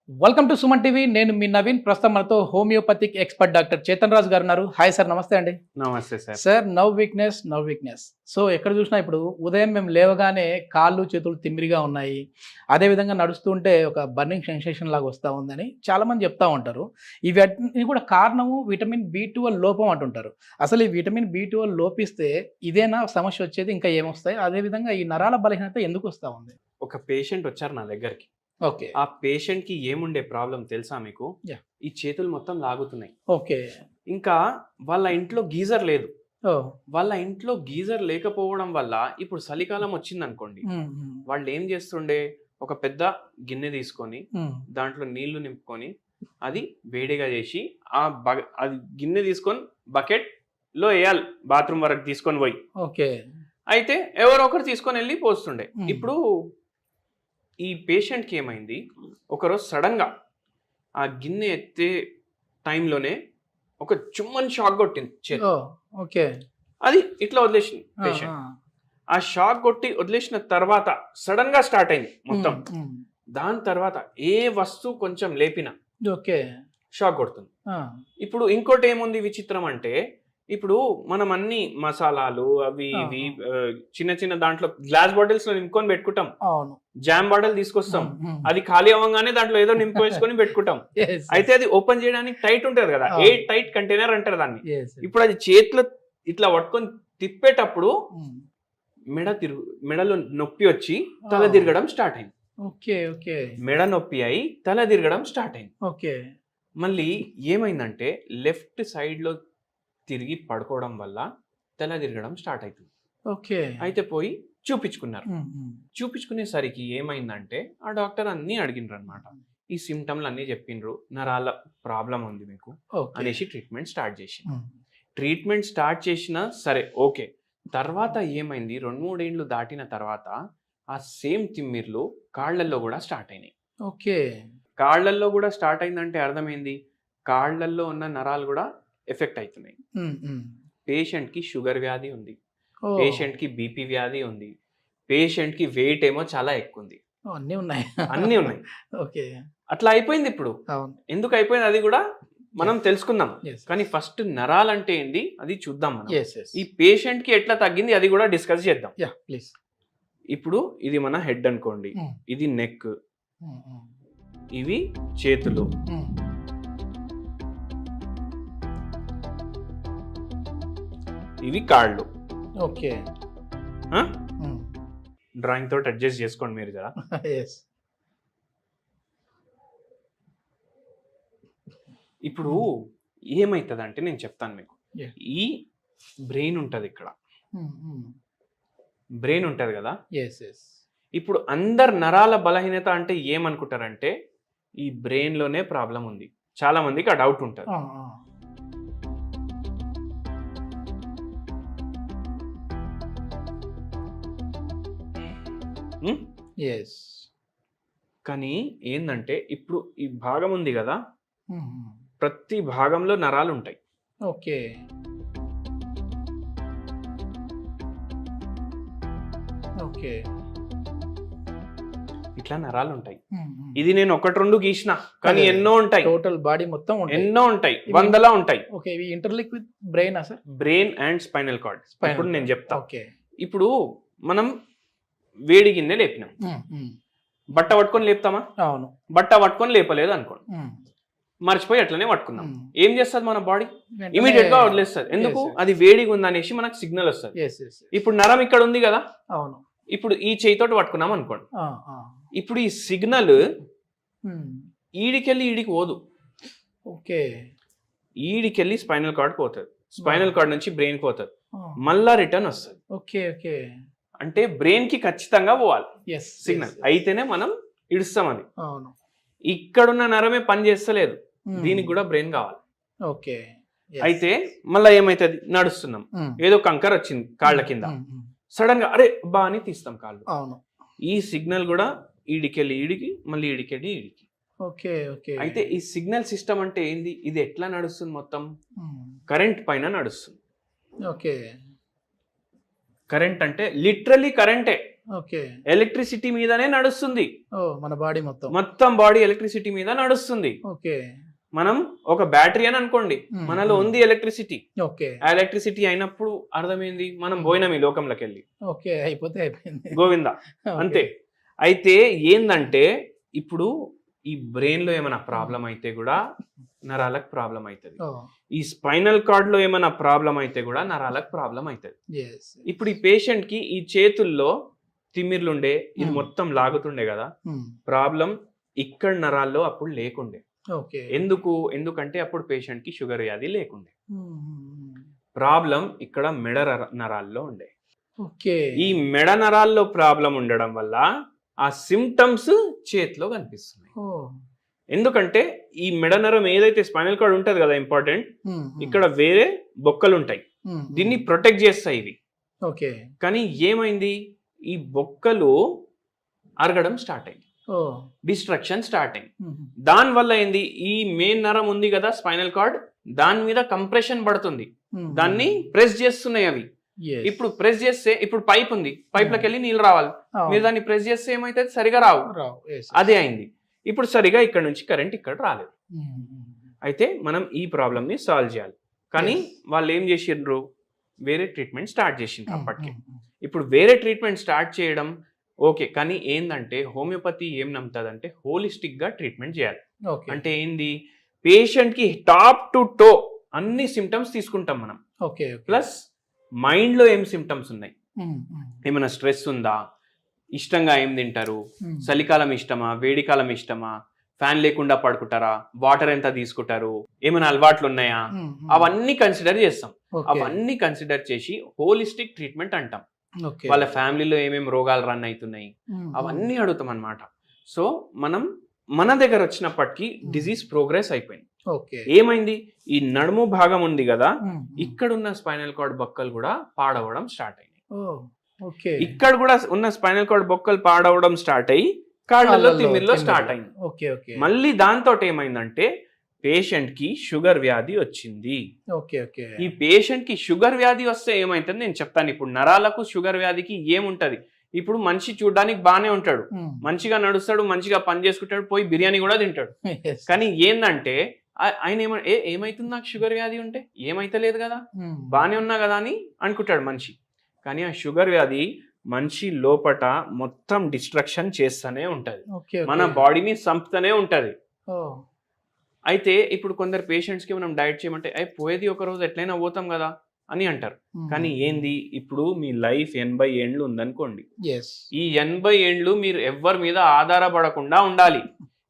Welcome to Suman TV. నేను మీ నవీన్. ప్రస్తుతం మనతో హోమియోపతిక్ ఎక్స్పర్ట్ డాక్టర్ చేతన్ రాజు గారు ఉన్నారు. హాయ్ సార్, నమస్తే అండి. నమస్తే sir. Sir, now weakness. So ఎక్కడ చూసినా ఇప్పుడు ఉదయం మేము లేవగానే కాళ్ళు చేతులు తిమ్మిరిగా ఉన్నాయి, అదేవిధంగా నడుస్తుంటే ఒక బర్నింగ్ సెన్సేషన్ లాగా వస్తూ ఉందని చాలామంది చెప్తా ఉంటారు. ఇవన్నీ కూడా కారణము విటమిన్ B12 లోపం అంటుంటారు. అసలు ఈ విటమిన్ B12 లోపిస్తే ఇదేనా సమస్య వచ్చేది, ఇంకా ఏమొస్తాయి? అదేవిధంగా ఈ నరాల బలహీనత ఎందుకు వస్తూ ఉంది? ఒక పేషెంట్ వచ్చారు నా దగ్గరికి. ఓకే. ఆ పేషెంట్ కి ఏముండే ప్రాబ్లం తెలుసా మీకు? ఈ చేతులు మొత్తం లాగుతున్నాయి. ఓకే. ఇంకా వాళ్ళ ఇంట్లో గీజర్ లేదు. వాళ్ళ ఇంట్లో గీజర్ లేకపోవడం వల్ల ఇప్పుడు చలికాలం వచ్చింది అనుకోండి, వాళ్ళు ఏం చేస్తుండే, ఒక పెద్ద గిన్నె తీసుకొని దాంట్లో నీళ్లు నింపుకొని అది వేడిగా చేసి అది గిన్నె తీసుకొని బకెట్ లో వేయాలి, బాత్రూమ్ వరకు తీసుకొని పోయి. ఓకే. అయితే ఎవరో ఒకరు తీసుకొని వెళ్ళి పోస్తుండే. ఇప్పుడు ఈ పేషెంట్కి ఏమైంది, ఒకరోజు సడన్గా ఆ గిన్నె ఎత్తే టైంలోనే ఒక చుమ్మని షాక్ కొట్టింది చేతి. ఓకే. అది ఇట్లా వదిలేసింది పేషెంట్. ఆ షాక్ కొట్టి వదిలేసిన తర్వాత సడన్ గా స్టార్ట్ అయింది మొత్తం. దాని తర్వాత ఏ వస్తువు కొంచెం లేపినా ఓకే షాక్ కొడుతుంది. ఇప్పుడు ఇంకోటి ఏముంది విచిత్రం అంటే, ఇప్పుడు మనం అన్ని మసాలాలు అవి ఇవి చిన్న చిన్న దాంట్లో గ్లాస్ బాటిల్స్ లో నింపుకొని పెట్టుకుంటాం. జామ్ బాటిల్ తీసుకొస్తాం, అది ఖాళీ అవ్వగానే దాంట్లో ఏదో నింపు వేసుకొని పెట్టుకుంటాం. అయితే అది ఓపెన్ చేయడానికి టైట్ ఉంటది కదా, ఏ టైట్ కంటైనర్ అంటారు దాన్ని. ఇప్పుడు అది చేతిలో ఇట్లా పట్టుకొని తిప్పేటప్పుడు మెడలో నొప్పి వచ్చి తల తిరగడం స్టార్ట్ అయింది. మెడ నొప్పి అయి తల తిరగడం స్టార్ట్ అయింది. మళ్ళీ ఏమైందంటే లెఫ్ట్ సైడ్ లో తిరిగి పడుకోవడం వల్ల తల తిరగడం స్టార్ట్ అవుతుంది. అయితే పోయి చూపించుకున్నారు. చూపించుకునేసరికి ఏమైందంటే ఆ డాక్టర్ అన్ని అడిగినారు అనమాట. ఈ సిమ్టమ్లు అన్ని చెప్పిండ్రు, నరాల ప్రాబ్లం ఉంది మీకు అనేసి ట్రీట్మెంట్ స్టార్ట్ చేసినా సరే ఓకే. తర్వాత ఏమైంది, 2-3 ఏళ్ళు దాటిన తర్వాత ఆ సేమ్ తిమ్మిర్లు కాళ్లల్లో కూడా స్టార్ట్ అయినాయి. కాళ్లల్లో కూడా స్టార్ట్ అయిందంటే అర్థమైంది, కాళ్లల్లో ఉన్న నరాలు కూడా ఎఫెక్ట్ అవుతున్నాయి. పేషెంట్ కి షుగర్ వ్యాధి ఉంది, పేషెంట్ కి బీపీ వ్యాధి ఉంది, పేషెంట్ కి వెయిట్ ఏమో చాలా ఎక్కువ ఉంది, అన్ని ఉన్నాయి. అట్లా అయిపోయింది. ఇప్పుడు ఎందుకు అయిపోయింది అది కూడా మనం తెలుసుకుందాం. కానీ ఫస్ట్ నరాలంటే ఏంది అది చూద్దాం మనం. ఈ పేషెంట్ కి ఎట్లా తగ్గింది అది కూడా డిస్కస్ చేద్దాం. ఇప్పుడు ఇది మన హెడ్ అనుకోండి, ఇది నెక్, ఇవి చేతులు, ఇవి కాళ్ళు. ఓకే. డ్రాయింగ్ తోటి అడ్జస్ట్ చేసుకోండి మీరు జరా. ఇప్పుడు ఏమైతుంది అంటే నేను చెప్తాను మీకు. ఈ బ్రెయిన్ ఉంటది, ఇక్కడ బ్రెయిన్ ఉంటది కదా. ఇప్పుడు అందరు నరాల బలహీనత అంటే ఏమనుకుంటారంటే ఈ బ్రెయిన్ లోనే ప్రాబ్లం ఉంది. చాలా మందికి ఆ డౌట్ ఉంటుంది. కానీ ఏంటంటే ఇప్పుడు ఈ భాగం ఉంది కదా, ప్రతి భాగంలో నరాలు ఉంటాయి. ఓకే. ఇట్లా నరాలు ఉంటాయి. ఇది నేను 1-2 గీసిన, కానీ ఎన్నో ఉంటాయి. టోటల్ బాడీ మొత్తం ఎన్నో ఉంటాయి, 100లా ఉంటాయి. Interlink with brain sir? Brain and spinal cord. ఇప్పుడు నేను చెప్తా. ఇప్పుడు మనం వేడి గిన్నె లేపినాం, బట్ట పట్టుకొని లేపుతామా? అవును. బట్ట పట్టుకొని లేపలేదు అనుకోండి, మర్చిపోయి అట్లనే పట్టుకున్నాం. ఏం చేస్తుంది మన బాడీ? ఇమీడియట్ గా వదిలేస్తుంది. ఎందుకు? అది వేడిగా ఉందనేసి మనకు సిగ్నల్ వస్తుంది. ఇప్పుడు నరం ఇక్కడ ఉంది కదా, అవును. ఇప్పుడు ఈ చేయితోటి పట్టుకున్నాం అనుకోండి, ఇప్పుడు ఈ సిగ్నల్ ఈడికెళ్ళి ఈడికి పోదు. ఈడికెళ్ళి స్పైనల్ కార్డ్ పోతుంది, స్పైనల్ కార్డ్ నుంచి బ్రెయిన్ పోతుంది, మళ్ళా రిటర్న్ వస్తుంది. అంటే బ్రెయిన్ కి ఖచ్చితంగా పోవాలి సిగ్నల్, అయితేనే మనం ఇడుస్తాం. అది ఇక్కడున్న నరమే పని చేస్తలేదు, దీనికి కూడా బ్రెయిన్ కావాలి. అయితే మళ్ళీ ఏమైతుంది, నడుస్తున్నాం, ఏదో కంకర్ వచ్చింది కాళ్ళ కింద, సడన్ గా అరే బా అని తీస్తాం కాళ్ళు. ఈ సిగ్నల్ కూడా ఈడికెళ్ళి ఈడికి, మళ్ళీ ఈడికెళ్ళి ఈడికి. అయితే ఈ సిగ్నల్ సిస్టమ్ అంటే ఏంది, ఇది ఎట్లా నడుస్తుంది? మొత్తం కరెంట్ పైన నడుస్తుంది. కరెంట్ అంటే లిటరలీ కరెంటే. ఓకే. ఎలక్ట్రిసిటీ మీదనే నడుస్తుంది. మన బాడీ మొత్తం బాడీ ఎలక్ట్రిసిటీ మీద నడుస్తుంది. ఓకే. మనం ఒక బ్యాటరీ అని అనుకోండి, మనలో ఉంది ఎలక్ట్రిసిటీ. ఓకే. ఆ ఎలక్ట్రిసిటీ అయినప్పుడు అర్థమైంది మనం పోయినాం ఈ లోకంలోకి వెళ్ళి. ఓకే, అయిపోతే అయిపోయింది, గోవిందా, అంతే. అయితే ఏందంటే ఇప్పుడు ఈ బ్రెయిన్ లో ఏమైనా ప్రాబ్లం అయితే కూడా నరాలకు ప్రాబ్లం అవుతుంది. ఈ స్పైనల్ కార్డ్ లో ఏమైనా ప్రాబ్లం అయితే కూడా నరాలకు ప్రాబ్లం అవుతుంది. ఇప్పుడు ఈ పేషెంట్ కి ఈ చేతుల్లో తిమ్మిర్లుండే, ఇది మొత్తం లాగుతుండే కదా, ప్రాబ్లం ఇక్కడ నరాల్లో అప్పుడు లేకుండే. ఎందుకంటే అప్పుడు పేషెంట్ కి షుగర్ వ్యాధి లేకుండే. ప్రాబ్లం ఇక్కడ మెడ నరాల్లో ఉండే. ఈ మెడ నరాల్లో ప్రాబ్లం ఉండడం వల్ల ఆ సిమ్టమ్స్ చేతిలో కనిపిస్తున్నాయి. ఎందుకంటే ఈ మెడ నరం ఏదైతే స్పైనల్ కార్డ్ ఉంటది కదా, ఇంపార్టెంట్, ఇక్కడ వేరే బొక్కలు ఉంటాయి, దీన్ని ప్రొటెక్ట్ చేస్తాయి ఇవి. కానీ ఏమైంది, ఈ బొక్కలు అరగడం స్టార్ట్ అయింది, డిస్ట్రక్షన్ స్టార్ట్ అయింది. దాని వల్ల ఏంది, ఈ మెయిన్ నరం ఉంది కదా స్పైనల్ కార్డ్, దాని మీద కంప్రెషన్ పడుతుంది, దాన్ని ప్రెస్ చేస్తున్నాయి అవి. ఇప్పుడు ప్రెస్ చేస్తే, ఇప్పుడు పైప్ ఉంది, పైప్ లోకి వెళ్ళి నీళ్ళు రావాలి, మీరు దాన్ని ప్రెస్ చేస్తే ఏమైతే సరిగా రావు, అదే అయింది. ఇప్పుడు సరిగా ఇక్కడ నుంచి కరెంట్ ఇక్కడ రాలేదు. అయితే మనం ఈ ప్రాబ్లమ్ ని సాల్వ్ చేయాలి. కానీ వాళ్ళు ఏం చేసిండ్రు, వేరే ట్రీట్మెంట్ స్టార్ట్ చేసిండ్రు అప్పటికే. ఇప్పుడు వేరే ట్రీట్మెంట్ స్టార్ట్ చేయడం ఓకే, కానీ ఏంటంటే హోమియోపతి ఏం నమ్ముతుందంటే హోలిస్టిక్ గా ట్రీట్మెంట్ చేయాలి. అంటే ఏంది, పేషెంట్ కి టాప్ టు టో అన్ని సిమ్టమ్స్ తీసుకుంటాం మనం. ప్లస్ మైండ్ లో ఏం సిమ్టమ్స్ ఉన్నాయి, ఏమైనా స్ట్రెస్ ఉందా, ఇష్టంగా ఏం తింటారు, చలికాలం ఇష్టమా, వేడికాలం ఇష్టమా, ఫ్యాన్ లేకుండా పడుకుంటారా, వాటర్ ఎంత తీసుకుంటారు, ఏమైనా అలవాట్లు ఉన్నాయా, అవన్నీ కన్సిడర్ చేస్తాం. అవన్నీ కన్సిడర్ చేసి హోలిస్టిక్ ట్రీట్మెంట్ అంటాం. వాళ్ళ ఫ్యామిలీలో ఏమేమి రోగాలు రన్ అవుతున్నాయి అవన్నీ అడుగుతాం అన్నమాట. సో మనం మన దగ్గర వచ్చినప్పటికీ డిజీజ్ ప్రోగ్రెస్ అయిపోయింది. ఏమైంది, ఈ నడుము భాగం ఉంది కదా, ఇక్కడున్న స్పైనల్ కార్డ్ బొక్కలు కూడా పాడవడం స్టార్ట్ అయింది. ఇక్కడ కూడా ఉన్న స్పైనల్ కార్డ్ బొక్కలు పాడవడం స్టార్ట్ అయ్యి కాళ్ళలో తిమ్మిర్లో స్టార్ట్ అయింది. మళ్ళీ దాంతో ఏమైందంటే పేషెంట్ కి షుగర్ వ్యాధి వచ్చింది. ఈ పేషెంట్ కి షుగర్ వ్యాధి వస్తే ఏమైతుంది నేను చెప్తాను. ఇప్పుడు నరాలకు షుగర్ వ్యాధికి ఏముంటది, ఇప్పుడు మనిషి చూడడానికి బానే ఉంటాడు, మంచిగా నడుస్తాడు, మంచిగా పని చేసుకుంటాడు, పోయి బిర్యానీ కూడా తింటాడు. కానీ ఏందంటే ఆయన ఏమైతుంది, నాకు షుగర్ వ్యాధి ఉంటే ఏమైతలేదు కదా, బానే ఉన్నా కదా అని అనుకుంటాడు మనిషి. కానీ ఆ షుగర్ వ్యాధి మనిషి లోపట మొత్తం డిస్ట్రక్షన్ చేస్తూనే ఉంటది, మన బాడీని చంపుతూనే ఉంటది. అయితే ఇప్పుడు కొందరు పేషెంట్స్ కి మనం డైట్ చేయమంటే పోయేది ఒక రోజు ఎట్లయినా పోతాం కదా అని అంటారు. కానీ ఏంది, ఇప్పుడు మీ లైఫ్ 80 ఏండ్లు ఉందనుకోండి, ఈ 80 ఏండ్లు మీరు ఎవ్వరి మీద ఆధారపడకుండా ఉండాలి.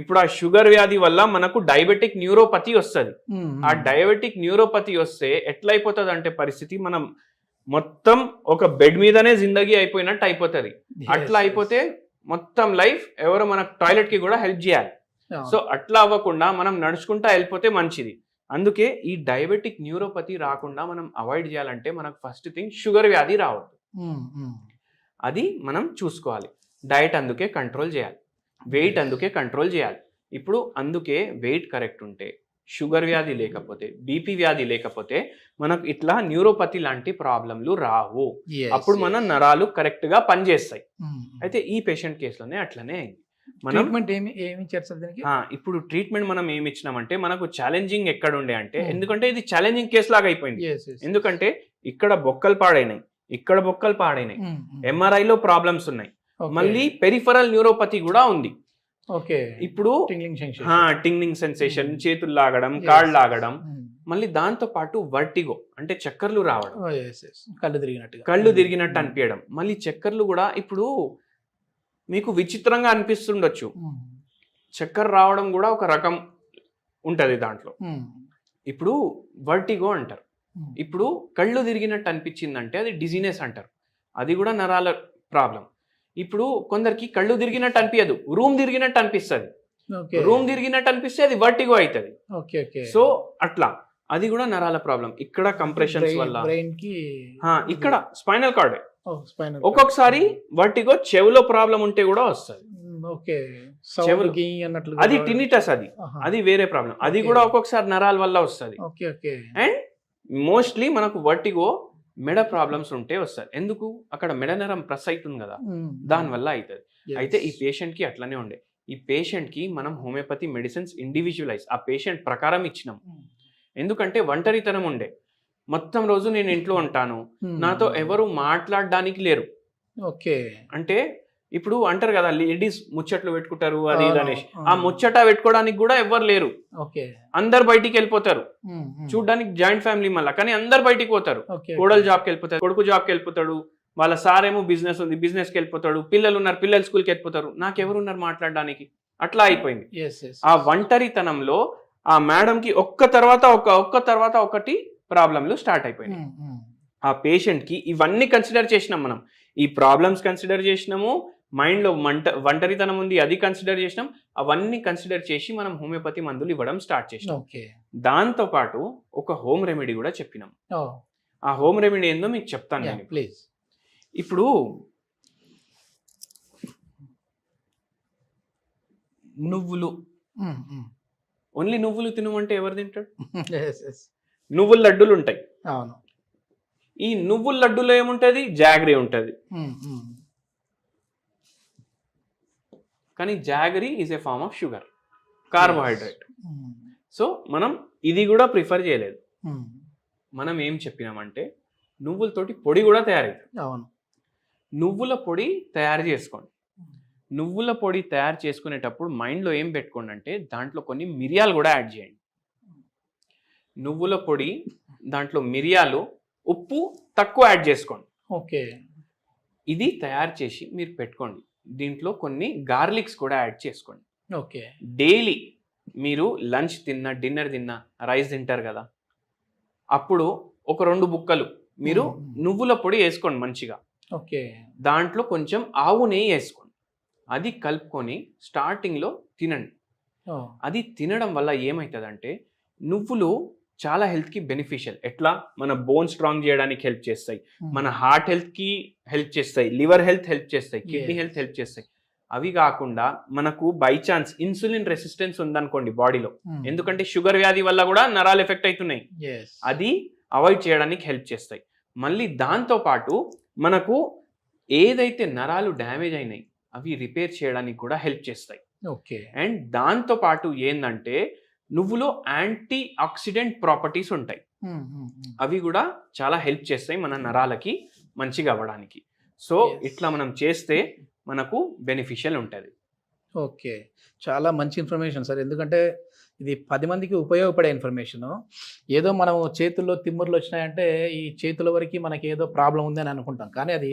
ఇప్పుడు ఆ షుగర్ వ్యాధి వల్ల మనకు డయాబెటిక్ న్యూరోపతి వస్తుంది. ఆ డయాబెటిక్ న్యూరోపతి వస్తే ఎట్లయిపోతుంది అంటే పరిస్థితి, మనం మొత్తం ఒక బెడ్ మీదనే జిందగీ అయిపోయినట్టు అయిపోతుంది. అట్లా అయిపోతే మొత్తం లైఫ్ ఎవరో మన టాయిలెట్ కి కూడా హెల్ప్ చేయాలి. సో అట్లా అవ్వకుండా మనం నడుచుకుంటా వెళ్ళిపోతే మంచిది. అందుకే ఈ డయాబెటిక్ న్యూరోపతి రాకుండా మనం అవాయిడ్ చేయాలంటే మనకు ఫస్ట్ థింగ్ షుగర్ వ్యాధి రావద్దు, అది మనం చూసుకోవాలి. డైట్ అందుకే కంట్రోల్ చేయాలి, వెయిట్ అందుకే కంట్రోల్ చేయాలి. ఇప్పుడు అందుకే వెయిట్ కరెక్ట్ ఉంటే, షుగర్ వ్యాధి లేకపోతే, బీపీ వ్యాధి లేకపోతే మనకు ఇట్లా న్యూరోపతి లాంటి ప్రాబ్లంలు రావు. అప్పుడు మన నరాలు కరెక్ట్ గా పనిచేస్తాయి. అయితే ఈ పేషెంట్ కేసులోనే అట్లనే అయింది. ఇప్పుడు ట్రీట్మెంట్ మనం ఏమి ఇచ్చినామంటే, మనకు ఛాలెంజింగ్ ఎక్కడ ఉండే అంటే, ఎందుకంటే ఇది ఛాలెంజింగ్ కేసు లాగా అయిపోయింది. ఎందుకంటే ఇక్కడ బొక్కలు పాడైనాయి, ఇక్కడ బొక్కలు పాడైనాయి, ఎంఆర్ఐలో ప్రాబ్లమ్స్ ఉన్నాయి, మళ్ళీ పెరిఫరల్ న్యూరోపతి కూడా ఉంది. ఇప్పుడు టింగ్లింగ్ సెన్సేషన్, చేతులు లాగడం, కాళ్ళు లాగడం, మళ్ళీ దాంతో పాటు వర్టిగో అంటే చక్కర్లు రావడం, కళ్ళు తిరిగినట్టు అనిపించడం. మళ్ళీ చక్కర్లు కూడా ఇప్పుడు మీకు విచిత్రంగా అనిపిస్తుండొచ్చు, చక్కర్ రావడం కూడా ఒక రకం ఉంటది దాంట్లో. ఇప్పుడు వర్టిగో అంటారు. ఇప్పుడు కళ్ళు తిరిగినట్టు అనిపించిందంటే అది డిజీనెస్ అంటారు, అది కూడా నరాల ప్రాబ్లం. ఇప్పుడు కొందరికి కళ్ళు తిరిగినట్టు అనిపించదు, రూమ్ తిరిగినట్టు అనిపిస్తుంది. రూమ్ తిరిగినట్టు అనిపిస్తే అది వర్టిగో అవుతుంది. సో అట్లా అది కూడా నరాల ప్రాబ్లం. ఇక్కడ కంప్రెషన్స్ వల్ల, ఇక్కడ స్పైనల్ కార్డ్. ఒక్కొక్కసారి వర్టిగో చెవులో ప్రాబ్లం ఉంటే కూడా వస్తుంది. అది టినిటస్, అది వేరే ప్రాబ్లం. అది కూడా ఒక్కొక్కసారి నరాల వల్ల వస్తుంది. అండ్ మోస్ట్లీ మనకు వర్టిగో మెడ ప్రాబ్లమ్స్ ఉంటే వస్తారు. ఎందుకు? అక్కడ మెడ నరం ప్రెస్ అవుతుంది కదా, దానివల్ల అవుతుంది. అయితే ఈ పేషెంట్కి అట్లనే ఉండే. ఈ పేషెంట్కి మనం హోమియోపతి మెడిసిన్స్ ఇండివిజువలైజ్ ఆ పేషెంట్ ప్రకారం ఇచ్చినాం. ఎందుకంటే ఒంటరితనం ఉండే, మొత్తం రోజు నేను ఇంట్లో ఉంటాను, నాతో ఎవరు మాట్లాడడానికి లేరు. ఓకే. అంటే ఇప్పుడు అంటారు కదా లేడీస్ ముచ్చట్లు పెట్టుకుంటారు అది ఇది అనేసి, ఆ ముచ్చట పెట్టుకోవడానికి కూడా ఎవరు లేరు. అందరు బయటికి వెళ్ళిపోతారు. చూడడానికి జాయింట్ ఫ్యామిలీ మళ్ళీ, కానీ అందరు బయటికి పోతారు. కోడలు జాబ్కి వెళ్ళిపోతారు, కొడుకు జాబ్కి వెళ్ళిపోతాడు, వాళ్ళ సార్ ఏమో బిజినెస్ ఉంది బిజినెస్కి వెళ్ళిపోతాడు, పిల్లలు ఉన్నారు పిల్లలు స్కూల్కి వెళ్ళిపోతారు, నాకెవరు ఉన్నారు మాట్లాడడానికి? అట్లా అయిపోయింది. ఆ ఒంటరితనంలో ఆ మేడంకి ఒక్క తర్వాత ఒకటి ప్రాబ్లంలు స్టార్ట్ అయిపోయినాయి. ఆ పేషెంట్కి ఇవన్నీ కన్సిడర్ చేసినాం మనం. ఈ ప్రాబ్లమ్స్ కన్సిడర్ చేసినాము, మైండ్లో ఒంటరితనం ఉంది అది కన్సిడర్ చేసినాం. అవన్నీ కన్సిడర్ చేసి మనం హోమియోపతి మందులు ఇవ్వడం స్టార్ట్ చేసినాం. దాంతో పాటు ఒక హోమ్ రెమెడీ కూడా చెప్పినాం. ఆ హోమ్ రెమెడీ ఏందో మీకు చెప్తాను నేను ప్లీజ్. ఇప్పుడు నువ్వులు, ఓన్లీ నువ్వులు తినమంటే ఎవరు తింటాడు? నువ్వుల లడ్డూలు ఉంటాయి. అవును. ఈ నువ్వుల లడ్డూలో ఏముంటది? జాగరీ ఉంటది. కానీ jaggery is a form of sugar, carbohydrate. So మనం ఇది కూడా ప్రిఫర్ చేయలేదు. మనం ఏం చెప్పినామంటే నువ్వులతోటి పొడి కూడా తయారైతుంది. అవును. నువ్వుల పొడి తయారు చేసుకోండి. నువ్వుల పొడి తయారు చేసుకునేటప్పుడు మైండ్లో ఏం పెట్టుకోండి అంటే దాంట్లో కొన్ని మిరియాలు కూడా యాడ్ చేయండి. నువ్వుల పొడి దాంట్లో మిరియాలు, ఉప్పు తక్కువ యాడ్ చేసుకోండి. ఓకే. ఇది తయారు చేసి మీరు పెట్టుకోండి. దీంట్లో కొన్ని గార్లిక్స్ కూడా యాడ్ చేసుకోండి. ఓకే. డైలీ మీరు లంచ్ తిన్నా డిన్నర్ తిన్నా రైస్ తింటారు కదా, అప్పుడు ఒక 2 బుక్కలు మీరు నువ్వుల పొడి వేసుకోండి మంచిగా. ఓకే. దాంట్లో కొంచెం ఆవు నెయ్యి వేసుకోండి. అది కలుపుకొని స్టార్టింగ్లో తినండి. అది తినడం వల్ల ఏమవుతుందంటే నువ్వులు చాలా హెల్త్కి బెనిఫిషియల్. ఎట్లా? మన బోన్ స్ట్రాంగ్ చేయడానికి హెల్ప్ చేస్తాయి, మన హార్ట్ హెల్త్కి హెల్ప్ చేస్తాయి, లివర్ హెల్త్ హెల్ప్ చేస్తాయి, కిడ్నీ హెల్త్ హెల్ప్ చేస్తాయి. అవి కాకుండా మనకు బై ఛాన్స్ ఇన్సులిన్ రెసిస్టెన్స్ ఉందనుకోండి బాడీలో, ఎందుకంటే షుగర్ వ్యాధి వల్ల కూడా నరాలు ఎఫెక్ట్ అవుతున్నాయి, అది అవాయిడ్ చేయడానికి హెల్ప్ చేస్తాయి. మళ్ళీ దాంతో పాటు మనకు ఏదైతే నరాలు డ్యామేజ్ అయినాయి అవి రిపేర్ చేయడానికి కూడా హెల్ప్ చేస్తాయి. ఓకే. అండ్ దాంతో పాటు ఏంటంటే నువ్వులో యాంటీ ఆక్సిడెంట్ ప్రాపర్టీస్ ఉంటాయి, అవి కూడా చాలా హెల్ప్ చేస్తాయి మన నరాలకి మంచిగా అవ్వడానికి. సో ఇట్లా మనం చేస్తే మనకు బెనిఫిషియల్ ఉంటుంది. ఓకే. చాలా మంచి ఇన్ఫర్మేషన్ సార్. ఎందుకంటే ఇది 10 మందికి ఉపయోగపడే ఇన్ఫర్మేషను. ఏదో మనం చేతుల్లో తిమ్ముర్లు వచ్చినాయంటే ఈ చేతుల వరకు మనకి ఏదో ప్రాబ్లం ఉంది అని అనుకుంటాం, కానీ అది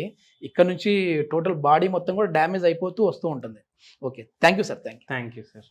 ఇక్కడ నుంచి టోటల్ బాడీ మొత్తం కూడా డ్యామేజ్ అయిపోతూ వస్తూ ఉంటుంది. Okay. Thank you sir. Thank you sir.